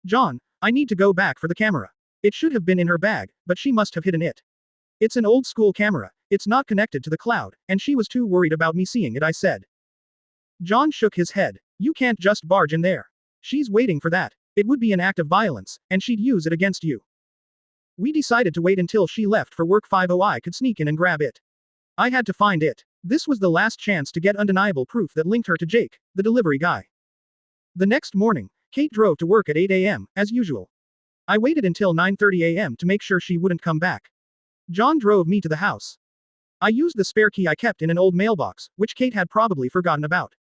John, I need to go back for the camera. It should have been in her bag, but she must have hidden it. It's an old school camera, it's not connected to the cloud, and she was too worried about me seeing it, I said. John shook his head. You can't just barge in there. She's waiting for that. It would be an act of violence, and she'd use it against you. We decided to wait until she left for work 5:00 I could sneak in and grab it. I had to find it. This was the last chance to get undeniable proof that linked her to Jake, the delivery guy. The next morning, Kate drove to work at 8 a.m., as usual. I waited until 9:30 a.m. to make sure she wouldn't come back. John drove me to the house. I used the spare key I kept in an old mailbox, which Kate had probably forgotten about.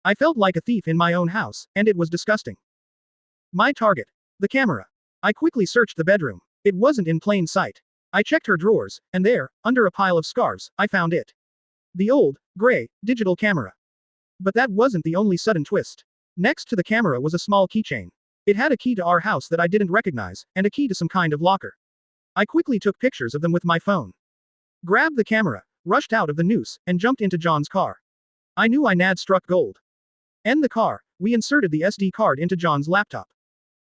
I felt like a thief in my own house, and it was disgusting. My target. The camera. I quickly searched the bedroom. It wasn't in plain sight. I checked her drawers, and there, under a pile of scarves, I found it. The old, gray, digital camera. But that wasn't the only sudden twist. Next to the camera was a small keychain. It had a key to our house that I didn't recognize, and a key to some kind of locker. I quickly took pictures of them with my phone. Grabbed the camera, rushed out of the noose, and jumped into John's car. I knew I had struck gold. In the car, we inserted the SD card into John's laptop.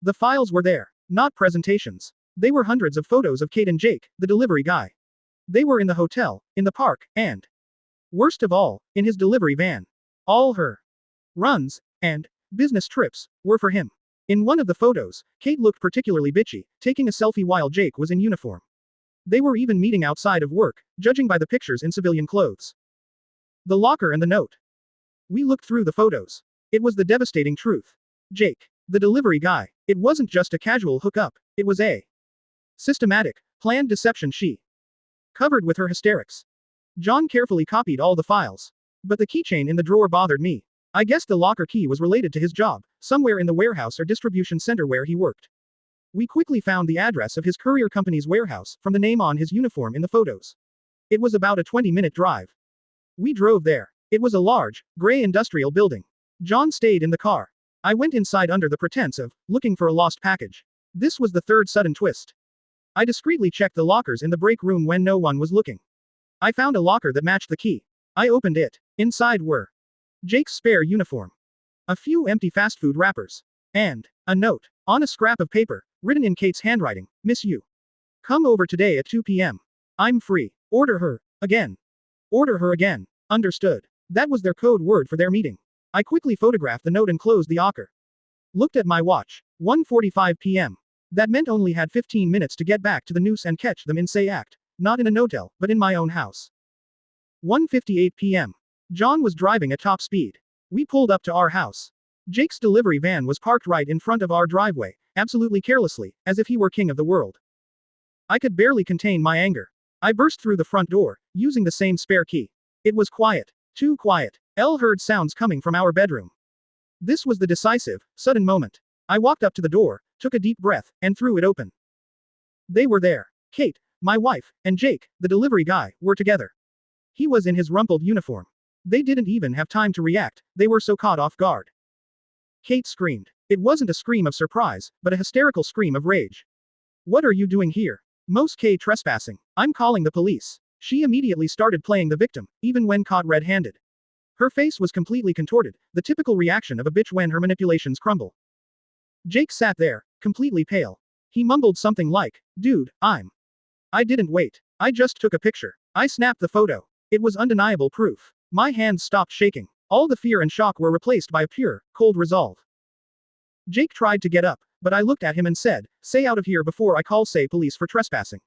The files were there, not presentations. They were hundreds of photos of Kate and Jake, the delivery guy. They were in the hotel, in the park, and, worst of all, in his delivery van. All her runs and business trips were for him. In one of the photos, Kate looked particularly bitchy, taking a selfie while Jake was in uniform. They were even meeting outside of work, judging by the pictures in civilian clothes. The locker and the note. We looked through the photos. It was the devastating truth. Jake, the delivery guy, it wasn't just a casual hookup, it was a systematic, planned deception she covered with her hysterics. John carefully copied all the files. But the keychain in the drawer bothered me. I guessed the locker key was related to his job, somewhere in the warehouse or distribution center where he worked. We quickly found the address of his courier company's warehouse, from the name on his uniform in the photos. It was about a 20-minute drive. We drove there. It was a large, gray industrial building. John stayed in the car. I went inside under the pretense of looking for a lost package. This was the third sudden twist. I discreetly checked the lockers in the break room when no one was looking. I found a locker that matched the key. I opened it. Inside were Jake's spare uniform, a few empty fast food wrappers, and a note on a scrap of paper, written in Kate's handwriting. Miss you. Come over today at 2 p.m. I'm free. Order her again. Order her again. Understood. That was their code word for their meeting. I quickly photographed the note and closed the locker. Looked at my watch. 1:45 p.m. That meant only had 15 minutes to get back to the noose and catch them in say act, not in a hotel, but in my own house. 1:58 p.m. John was driving at top speed. We pulled up to our house. Jake's delivery van was parked right in front of our driveway, absolutely carelessly, as if he were king of the world. I could barely contain my anger. I burst through the front door, using the same spare key. It was quiet. Too quiet. Elle heard sounds coming from our bedroom. This was the decisive, sudden moment. I walked up to the door, took a deep breath, and threw it open. They were there. Kate, my wife, and Jake, the delivery guy, were together. He was in his rumpled uniform. They didn't even have time to react, they were so caught off guard. Kate screamed. It wasn't a scream of surprise, but a hysterical scream of rage. What are you doing here? Most K trespassing. I'm calling the police. She immediately started playing the victim, even when caught red-handed. Her face was completely contorted, the typical reaction of a bitch when her manipulations crumble. Jake sat there, completely pale. He mumbled something like, "Dude, I didn't wait. I just took a picture. I snapped the photo. It was undeniable proof." My hands stopped shaking. All the fear and shock were replaced by a pure, cold resolve. Jake tried to get up, but I looked at him and said, "Say out of here before I call say police for trespassing."